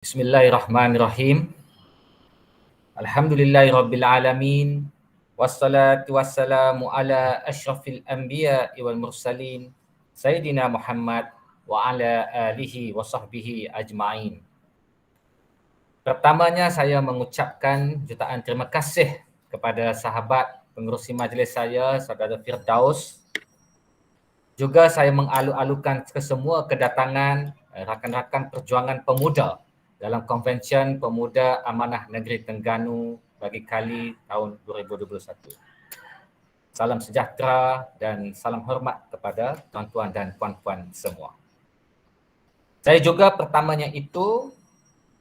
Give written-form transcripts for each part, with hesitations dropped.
Bismillahirrahmanirrahim. Alhamdulillahirabbil alamin. Wassalatu wassalamu ala asyrafil anbiya'i wal mursalin Sayyidina Muhammad wa ala alihi wa sahbihi ajma'in. Pertamanya saya mengucapkan jutaan terima kasih kepada sahabat pengerusi majlis saya, Saudara Firdaus. Juga saya mengalu-alukan kesemua kedatangan rakan-rakan perjuangan pemuda dalam Konvensyen Pemuda Amanah Negeri Terengganu bagi kali tahun 2021. Salam sejahtera dan salam hormat kepada tuan-tuan dan puan-puan semua. Saya juga pertamanya itu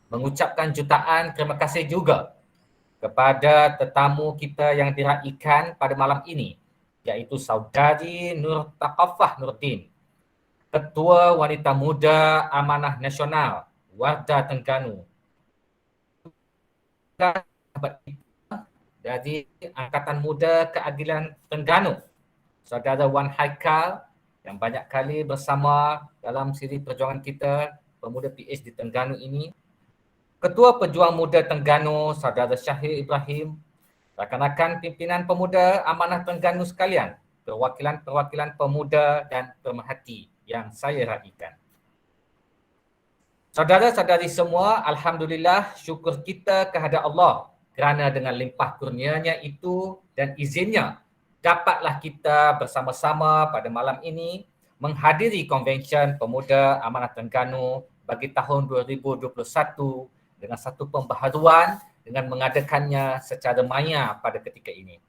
mengucapkan jutaan terima kasih juga kepada tetamu kita yang diraikan pada malam ini, iaitu Saudari Nur Taqafah Nurdin, Ketua Wanita Muda Amanah Nasional Warda Terengganu. Dari Angkatan Muda Keadilan Terengganu, Saudara Wan Haikal yang banyak kali bersama dalam siri perjuangan kita Pemuda PH di Terengganu ini. Ketua Pejuang Muda Terengganu, Saudara Syahir Ibrahim, rakan-rakan pimpinan pemuda amanah Terengganu sekalian, perwakilan-perwakilan pemuda dan pemerhati yang saya raikan. Saudara-saudari semua, alhamdulillah syukur kita kehadap Allah kerana dengan limpah kurnianya itu dan izinnya dapatlah kita bersama-sama pada malam ini menghadiri Konvensyen Pemuda Amanah Terengganu bagi tahun 2021 dengan satu pembaharuan dengan mengadakannya secara maya pada ketika ini.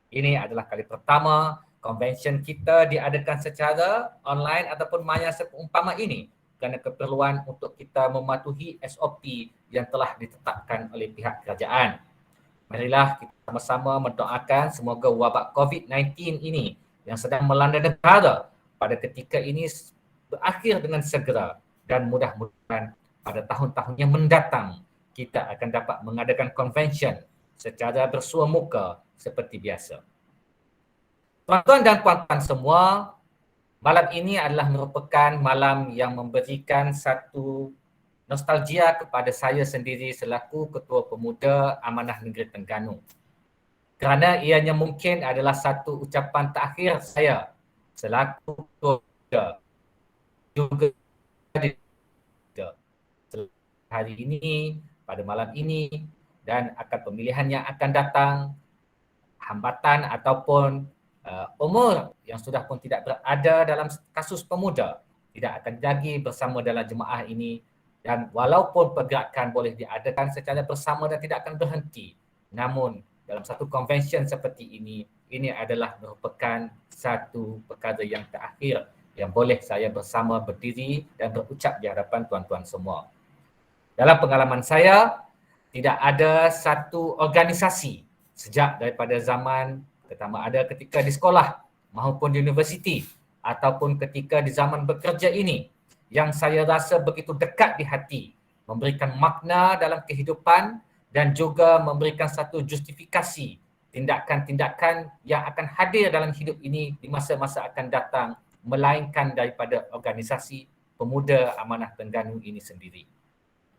Ini adalah kali pertama konvensyen kita diadakan secara online ataupun maya seumpama ini kerana keperluan untuk kita mematuhi SOP yang telah ditetapkan oleh pihak kerajaan. Marilah kita sama-sama mendoakan semoga wabak COVID-19 ini yang sedang melanda negara pada ketika ini berakhir dengan segera dan mudah-mudahan pada tahun-tahun yang mendatang kita akan dapat mengadakan konvensyen secara bersua muka seperti biasa. Tuan-tuan dan puan-puan semua, malam ini adalah merupakan malam yang memberikan satu nostalgia kepada saya sendiri selaku Ketua Pemuda Amanah Negeri Terengganu. Kerana ianya mungkin adalah satu ucapan terakhir saya selaku Ketua Pemuda juga hari ini, pada malam ini dan akan pemilihan yang akan datang, hambatan ataupun umur yang sudah pun tidak berada dalam kasus pemuda tidak akan lagi bersama dalam jemaah ini, dan walaupun pergerakan boleh diadakan secara bersama dan tidak akan berhenti, namun dalam satu konvensyen seperti ini adalah merupakan satu perkara yang terakhir yang boleh saya bersama berdiri dan berucap di hadapan tuan-tuan semua. Dalam pengalaman saya, tidak ada satu organisasi sejak daripada zaman pertama ada ketika di sekolah maupun di universiti ataupun ketika di zaman bekerja ini yang saya rasa begitu dekat di hati, memberikan makna dalam kehidupan dan juga memberikan satu justifikasi tindakan-tindakan yang akan hadir dalam hidup ini di masa-masa akan datang melainkan daripada organisasi Pemuda Amanah Terengganu ini sendiri.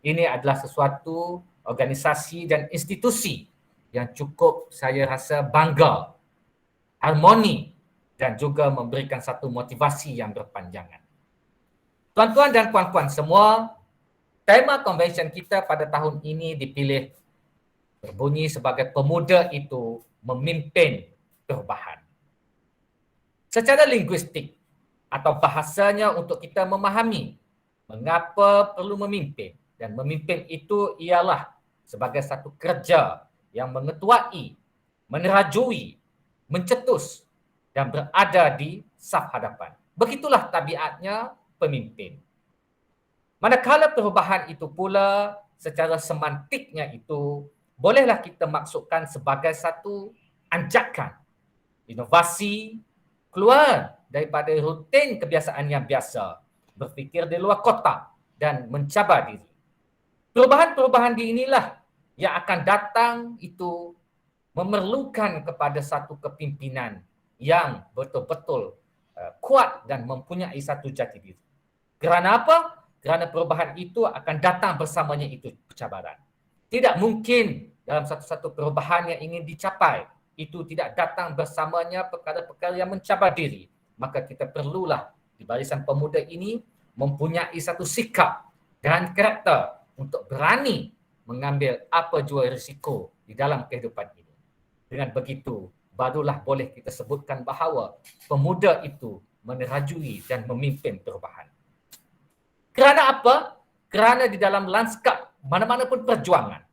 Ini adalah sesuatu organisasi dan institusi yang cukup saya rasa bangga, harmoni dan juga memberikan satu motivasi yang berpanjangan. Tuan-tuan dan puan-puan semua, tema konvensyen kita pada tahun ini dipilih berbunyi sebagai pemuda itu memimpin perubahan. Secara linguistik atau bahasanya untuk kita memahami mengapa perlu memimpin, dan memimpin itu ialah sebagai satu kerja yang mengetuai, menerajui, mencetus dan berada di saf hadapan. Begitulah tabiatnya pemimpin. Manakala perubahan itu pula secara semantiknya itu bolehlah kita maksudkan sebagai satu anjakan, inovasi, keluar daripada rutin kebiasaan yang biasa, berfikir di luar kotak dan mencabar diri. Perubahan-perubahan di inilah yang akan datang itu memerlukan kepada satu kepimpinan yang betul-betul kuat dan mempunyai satu jati diri. Kerana apa? kerana perubahan itu akan datang bersamanya itu cabaran. Tidak mungkin dalam satu-satu perubahan yang ingin dicapai itu tidak datang bersamanya perkara-perkara yang mencabar diri. Maka kita perlulah di Barisan Pemuda ini mempunyai satu sikap dan karakter untuk berani mengambil apa jua risiko di dalam kehidupan ini. Dengan begitu, barulah boleh kita sebutkan bahawa pemuda itu menerajui dan memimpin perubahan. Kerana apa? Kerana di dalam lanskap mana-mana pun perjuangan,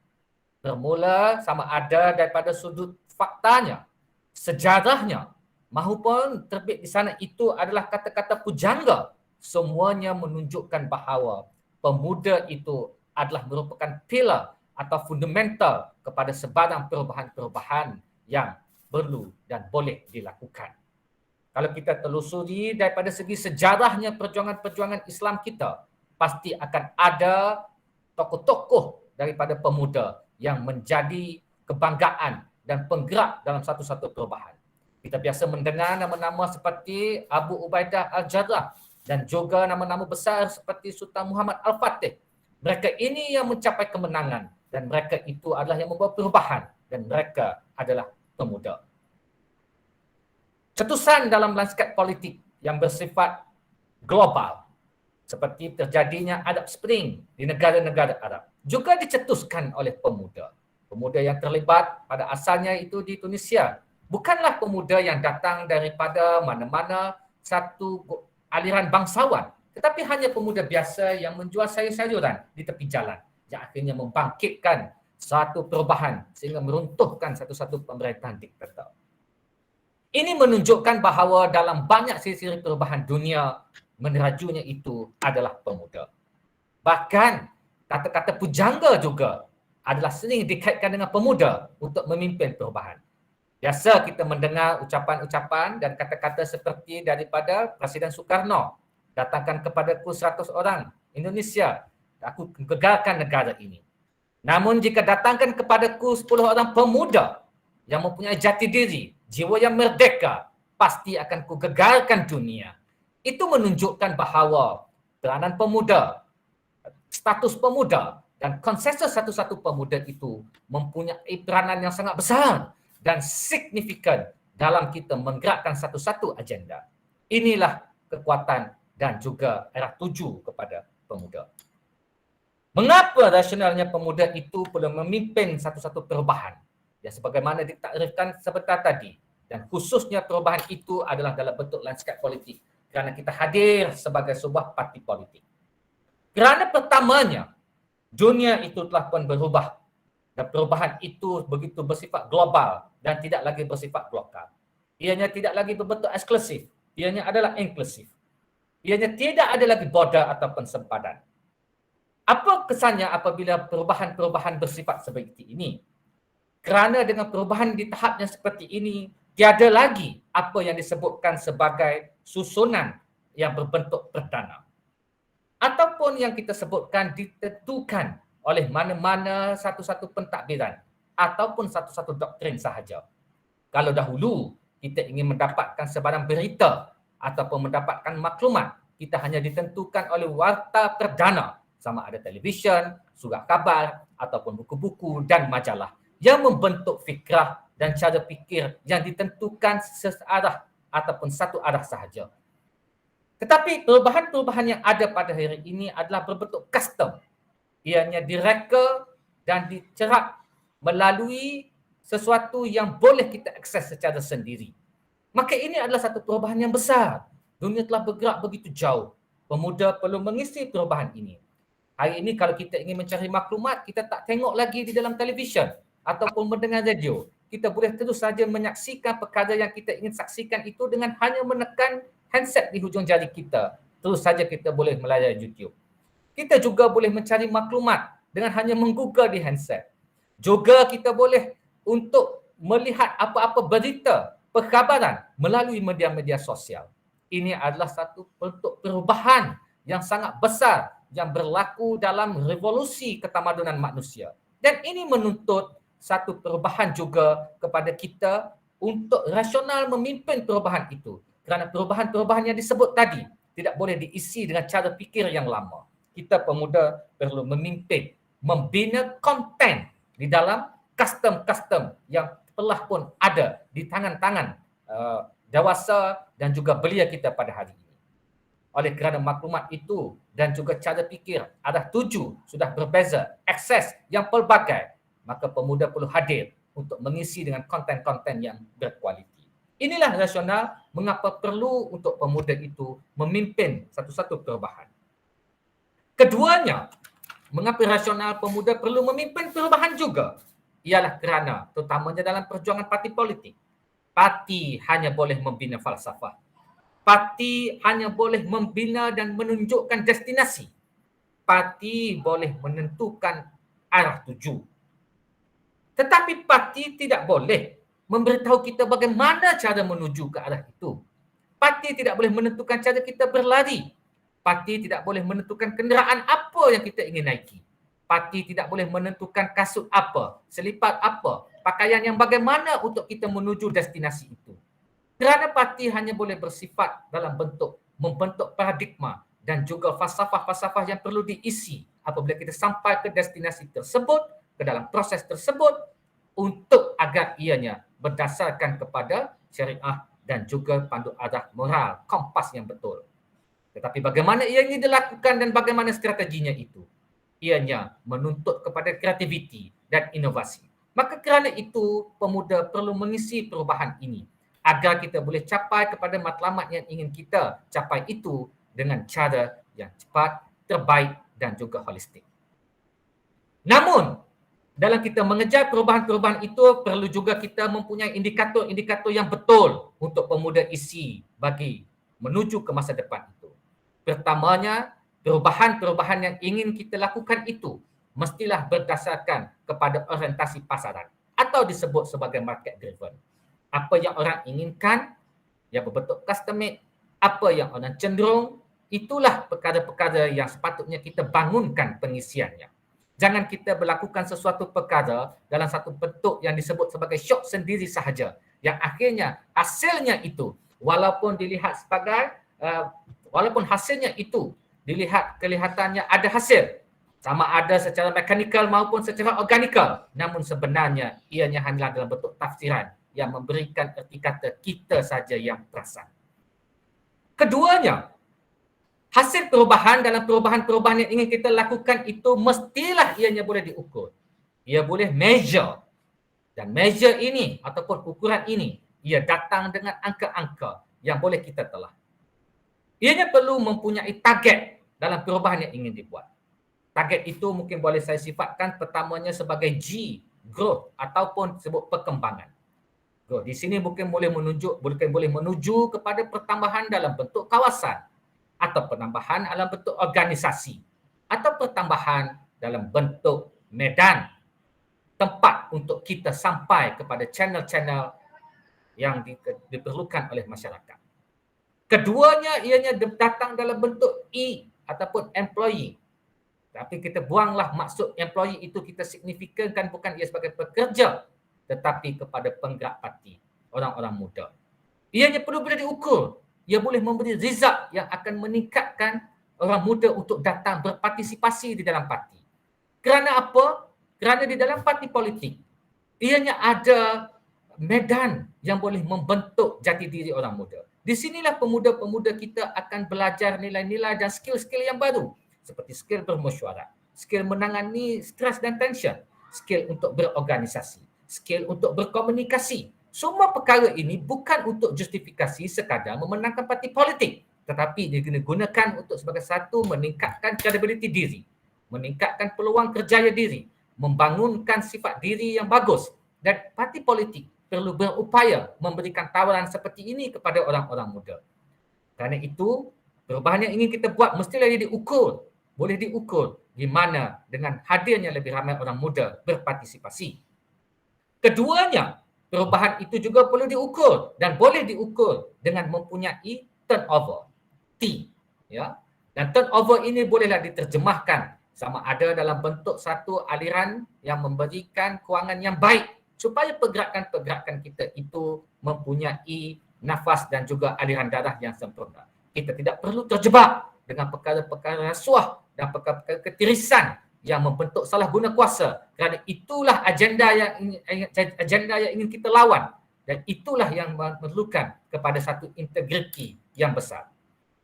bermula sama ada daripada sudut faktanya, sejarahnya, mahupun terbit di sana itu adalah kata-kata pujangga, semuanya menunjukkan bahawa pemuda itu adalah merupakan pilar atau fundamental kepada sebarang perubahan-perubahan yang perlu dan boleh dilakukan. Kalau kita telusuri daripada segi sejarahnya perjuangan-perjuangan Islam kita, pasti akan ada tokoh-tokoh daripada pemuda yang menjadi kebanggaan dan penggerak dalam satu-satu perubahan. Kita biasa mendengar nama-nama seperti Abu Ubaidah Al-Jarrah dan juga nama-nama besar seperti Sultan Muhammad Al-Fatih. Mereka ini yang mencapai kemenangan dan mereka itu adalah yang membawa perubahan dan mereka adalah pemuda. Cetusan dalam lanskap politik yang bersifat global seperti terjadinya Arab Spring di negara-negara Arab juga dicetuskan oleh pemuda. Pemuda yang terlibat pada asalnya itu di Tunisia bukanlah pemuda yang datang daripada mana-mana satu aliran bangsawan, tetapi hanya pemuda biasa yang menjual sayur-sayuran di tepi jalan yang akhirnya membangkitkan satu perubahan sehingga meruntuhkan satu-satu pemerintahan diktator. Ini menunjukkan bahawa dalam banyak siri-siri perubahan dunia, menerajunya itu adalah pemuda. Bahkan kata-kata pujangga juga adalah sering dikaitkan dengan pemuda untuk memimpin perubahan. Biasa kita mendengar ucapan-ucapan dan kata-kata seperti daripada Presiden Soekarno, datangkan kepadaku 100 orang Indonesia, aku gegarkan negara ini. Namun jika datangkan kepadaku 10 orang pemuda yang mempunyai jati diri, jiwa yang merdeka, pasti akan kugegarkan dunia. Itu menunjukkan bahawa peranan pemuda, status pemuda dan konsensus satu-satu pemuda itu mempunyai peranan yang sangat besar dan signifikan dalam kita menggerakkan satu-satu agenda. Inilah kekuatan dan juga arah tuju kepada pemuda. Mengapa rasionalnya pemuda itu perlu memimpin satu-satu perubahan? Ya, sebagaimana ditakrifkan sebentar tadi. Dan khususnya perubahan itu adalah dalam bentuk lanskap politik. Kerana kita hadir sebagai sebuah parti politik. Kerana pertamanya, dunia itu telah pun berubah. Dan perubahan itu begitu bersifat global dan tidak lagi bersifat lokal. Ianya tidak lagi berbentuk eksklusif. Ianya adalah inklusif. Ianya tidak ada lagi border ataupun sempadan. Apa kesannya apabila perubahan-perubahan bersifat seperti ini? Kerana dengan perubahan di tahapnya seperti ini, tiada lagi apa yang disebutkan sebagai susunan yang berbentuk perdana. Ataupun yang kita sebutkan ditentukan oleh mana-mana satu-satu pentadbiran ataupun satu-satu doktrin sahaja. Kalau dahulu kita ingin mendapatkan sebarang berita ataupun mendapatkan maklumat, kita hanya ditentukan oleh warta perdana, sama ada televisyen, surat khabar ataupun buku-buku dan majalah yang membentuk fikrah dan cara fikir yang ditentukan searah ataupun satu arah sahaja. Tetapi perubahan-perubahan yang ada pada hari ini adalah berbentuk custom. Ianya direka dan dicerap melalui sesuatu yang boleh kita akses secara sendiri. Maka ini adalah satu perubahan yang besar. Dunia telah bergerak begitu jauh. Pemuda perlu mengisi perubahan ini. Hari ini kalau kita ingin mencari maklumat, kita tak tengok lagi di dalam televisyen ataupun mendengar radio. Kita boleh terus saja menyaksikan perkara yang kita ingin saksikan itu dengan hanya menekan handset di hujung jari kita. Terus saja kita boleh melayar YouTube. Kita juga boleh mencari maklumat dengan hanya menggoogle di handset. Juga kita boleh untuk melihat apa-apa berita, perkhabaran melalui media-media sosial. Ini adalah satu bentuk perubahan yang sangat besar yang berlaku dalam revolusi ketamadunan manusia. Dan ini menuntut satu perubahan juga kepada kita untuk rasional memimpin perubahan itu. Kerana perubahan-perubahan yang disebut tadi tidak boleh diisi dengan cara fikir yang lama. kita pemuda perlu memimpin, membina konten di dalam custom-custom yang telah pun ada di tangan-tangan dewasa dan juga belia kita pada hari ini. Oleh kerana maklumat itu dan juga cara fikir, arah tuju sudah berbeza, akses yang pelbagai, maka pemuda perlu hadir untuk mengisi dengan konten-konten yang berkualiti. Inilah rasional mengapa perlu untuk pemuda itu memimpin satu-satu perubahan. Keduanya, mengapa rasional pemuda perlu memimpin perubahan juga? Ialah kerana, terutamanya dalam perjuangan parti politik, parti hanya boleh membina falsafah. Parti hanya boleh membina dan menunjukkan destinasi. Parti boleh menentukan arah tuju. Tetapi parti tidak boleh memberitahu kita bagaimana cara menuju ke arah itu. Parti tidak boleh menentukan cara kita berlari. Parti tidak boleh menentukan kenderaan apa yang kita ingin naiki. Parti tidak boleh menentukan kasut apa, selipat apa, pakaian yang bagaimana untuk kita menuju destinasi itu. Kerana parti hanya boleh bersifat dalam bentuk membentuk paradigma dan juga falsafah-falsafah yang perlu diisi apabila kita sampai ke destinasi tersebut, ke dalam proses tersebut, untuk agar ianya berdasarkan kepada syariah dan juga pandu arah moral, kompas yang betul. Tetapi bagaimana ia ini dilakukan dan bagaimana strateginya itu? Ianya menuntut kepada kreativiti dan inovasi. Maka kerana itu, pemuda perlu mengisi perubahan ini agar kita boleh capai kepada matlamat yang ingin kita capai itu dengan cara yang cepat, terbaik dan juga holistik. Namun, dalam kita mengejar perubahan-perubahan itu, perlu juga kita mempunyai indikator-indikator yang betul untuk pemuda isi bagi menuju ke masa depan itu. Pertamanya, perubahan-perubahan yang ingin kita lakukan itu mestilah berdasarkan kepada orientasi pasaran atau disebut sebagai market driven. Apa yang orang inginkan, yang berbentuk custom made, apa yang orang cenderung, itulah perkara-perkara yang sepatutnya kita bangunkan pengisiannya. Jangan kita melakukan sesuatu perkara dalam satu bentuk yang disebut sebagai syok sendiri sahaja, yang akhirnya hasilnya itu, walaupun dilihat sebagai, walaupun hasilnya itu kelihatannya ada hasil, sama ada secara mekanikal maupun secara organikal, namun sebenarnya ianya hanyalah dalam bentuk tafsiran yang memberikan erti kata kita saja yang perasan. Keduanya, hasil perubahan dalam perubahan-perubahan yang ingin kita lakukan itu mestilah ianya boleh diukur. Ia boleh measure. Dan measure ini ataupun ukuran ini, ia datang dengan angka-angka yang boleh kita telah. Ianya perlu mempunyai target dalam perubahan yang ingin dibuat. Target itu mungkin boleh saya sifatkan pertamanya sebagai G, growth ataupun sebut perkembangan. Di sini mungkin boleh menuju kepada pertambahan dalam bentuk kawasan atau penambahan dalam bentuk organisasi atau pertambahan dalam bentuk medan, tempat untuk kita sampai kepada channel-channel yang diperlukan oleh masyarakat. Keduanya ianya datang dalam bentuk E ataupun employee. Tapi kita buanglah maksud employee itu, kita signifikankan bukan ia sebagai pekerja, tetapi kepada penggerak parti, orang-orang muda. Ianya perlu boleh diukur. Ia boleh memberi result yang akan meningkatkan orang muda untuk datang berpartisipasi di dalam parti. Kerana apa? Kerana di dalam parti politik, ianya ada medan yang boleh membentuk jati diri orang muda. Di sinilah pemuda-pemuda kita akan belajar nilai-nilai dan skill-skill yang baru. Seperti skill bermesyuarat, skill menangani stres dan tension, skill untuk berorganisasi, skill untuk berkomunikasi. Semua perkara ini bukan untuk justifikasi sekadar memenangkan parti politik, tetapi digunakan untuk sebagai satu meningkatkan credibility diri, meningkatkan peluang kerjaya diri, membangunkan sifat diri yang bagus, dan parti politik perlu berupaya memberikan tawaran seperti ini kepada orang-orang muda. Kerana itu, perubahan yang ingin kita buat mestilah diukur, boleh diukur di mana dengan hadirnya lebih ramai orang muda berpartisipasi. Keduanya, perubahan itu juga perlu diukur dan boleh diukur dengan mempunyai turnover, T. Ya? Dan turnover ini bolehlah diterjemahkan sama ada dalam bentuk satu aliran yang memberikan kewangan yang baik supaya pergerakan-pergerakan kita itu mempunyai nafas dan juga aliran darah yang sempurna. Kita tidak perlu terjebak dengan perkara-perkara rasuah dan perkara-perkara ketirisan yang membentuk salah guna kuasa. Kerana itulah agenda yang ingin kita lawan, dan itulah yang memerlukan kepada satu integriti yang besar.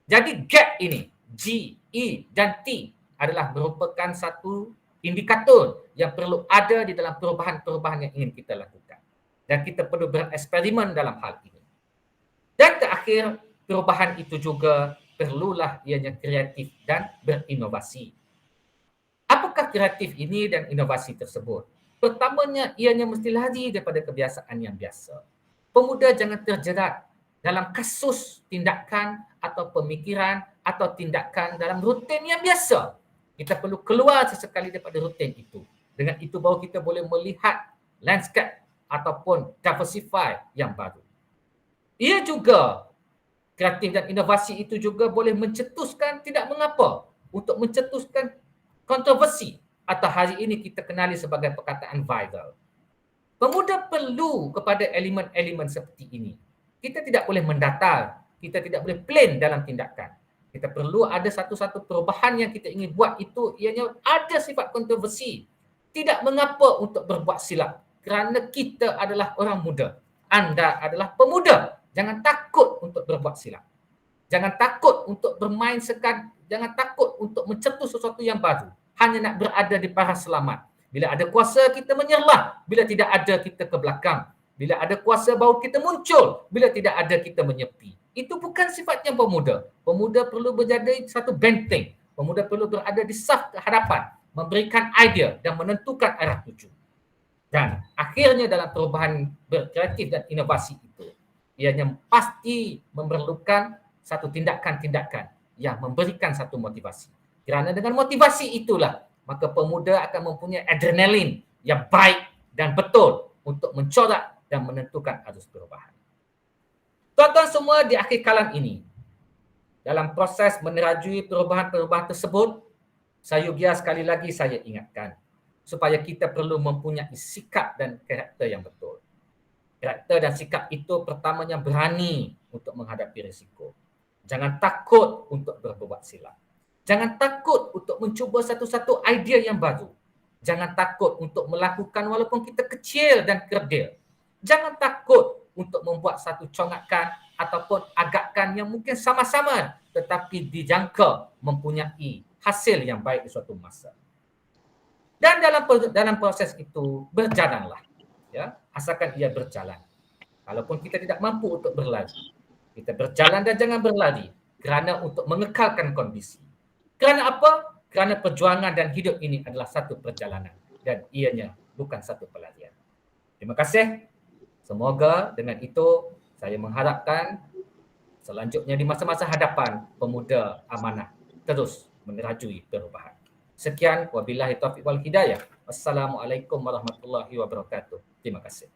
Jadi gap ini, G, E dan T adalah merupakan satu indikator yang perlu ada di dalam perubahan-perubahan yang ingin kita lakukan. Dan kita perlu bereksperimen dalam hal ini. Dan terakhir, perubahan itu juga perlulah ianya kreatif dan berinovasi. Apakah kreatif ini dan inovasi tersebut? Pertamanya, ianya mesti lari daripada kebiasaan yang biasa. Pemuda jangan terjerat dalam kasus tindakan atau pemikiran atau tindakan dalam rutin yang biasa. Kita perlu keluar sesekali daripada rutin itu. Dengan itu baru kita boleh melihat landscape ataupun diversify yang baru. Ia juga, kreatif dan inovasi itu juga boleh mencetuskan tidak mengapa untuk mencetuskan kontroversi atau hari ini kita kenali sebagai perkataan viral. Pemuda perlu kepada elemen-elemen seperti ini. Kita tidak boleh mendatar, kita tidak boleh plain dalam tindakan. Kita perlu ada satu-satu perubahan yang kita ingin buat itu ianya ada sifat kontroversi. Tidak mengapa untuk berbuat silap kerana kita adalah orang muda. Anda adalah pemuda. Jangan takut untuk berbuat silap. Jangan takut untuk bermain sekat, jangan takut untuk mencetus sesuatu yang baru. Hanya nak berada di paras selamat. Bila ada kuasa kita menyerlah, bila tidak ada kita ke belakang. Bila ada kuasa baru kita muncul, bila tidak ada kita menyepi. Itu bukan sifatnya pemuda. Pemuda perlu berjadi satu benteng. Pemuda perlu berada di saf hadapan, memberikan idea dan menentukan arah tuju. Dan akhirnya dalam perubahan berkreatif dan inovasi itu, ianya pasti memerlukan satu tindakan-tindakan yang memberikan satu motivasi. Kerana dengan motivasi itulah, maka pemuda akan mempunyai adrenalin yang baik dan betul untuk mencorak dan menentukan arus perubahan. Tuan-tuan semua di akhir kalam ini, dalam proses menerajui perubahan-perubahan tersebut, sayugia sekali lagi saya ingatkan, supaya kita perlu mempunyai sikap dan karakter yang betul. Karakter dan sikap itu pertamanya berani untuk menghadapi risiko. Jangan takut untuk berbuat silap. Jangan takut untuk mencuba satu-satu idea yang baru. Jangan takut untuk melakukan walaupun kita kecil dan kerdil. Jangan takut untuk membuat satu congakan ataupun agakan yang mungkin sama-sama tetapi dijangka mempunyai hasil yang baik di suatu masa. Dan dalam proses itu berjalanlah. Ya, asalkan ia berjalan. Kalaupun kita tidak mampu untuk berlari, kita berjalan dan jangan berlari kerana untuk mengekalkan kondisi. Kerana apa? Kerana perjuangan dan hidup ini adalah satu perjalanan dan ianya bukan satu pelarian. Terima kasih. Semoga dengan itu saya mengharapkan selanjutnya di masa-masa hadapan pemuda amanah terus menerajui perubahan. Sekian, wabillahi taufiq wal hidayah. Wassalamualaikum warahmatullahi wabarakatuh. Terima kasih.